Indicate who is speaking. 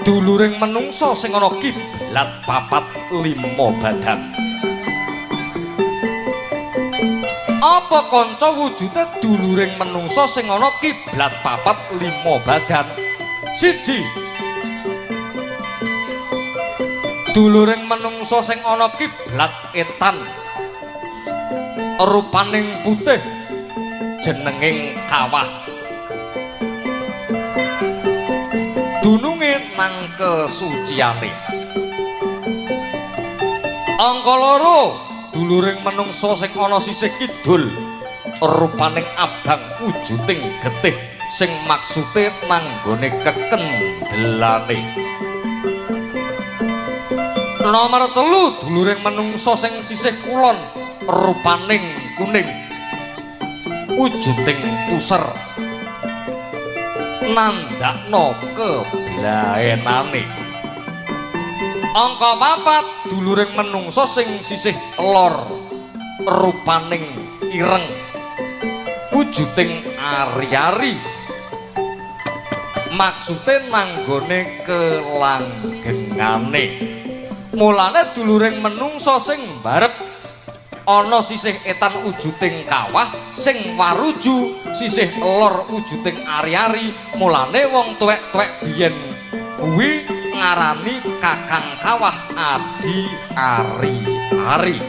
Speaker 1: duluring menungsa sing ana kiblat papat lima badan. Apa kanca wujude duluring menungsa sing ana kiblat papat lima badan? Siji, duluring menungsa sing ana kiblat etan rupaning putih jenenging kawah dununge nang kesuciane. Angka loro, duluring menungsa sing ana sisih kidul rupaning abang wujuding getih sing maksude nanggone kekendelane. Nomor telu, duluring menungsa sing sisih kulon rupaning kuning wujuding puser nandakno keblaenane. Angka papat, duluring menungsa sing sisih lor rupaning ireng wujuding ari-ari maksude nanggone kelanggengane. Mulane duluring menungsa sing mbarep ana sisih etan wujuding kawah sing waruju sisih lor wujuding ari-ari. Mulane wong tuwek-tuwek biyen kuwi ngarani kakang kawah adi ari-ari.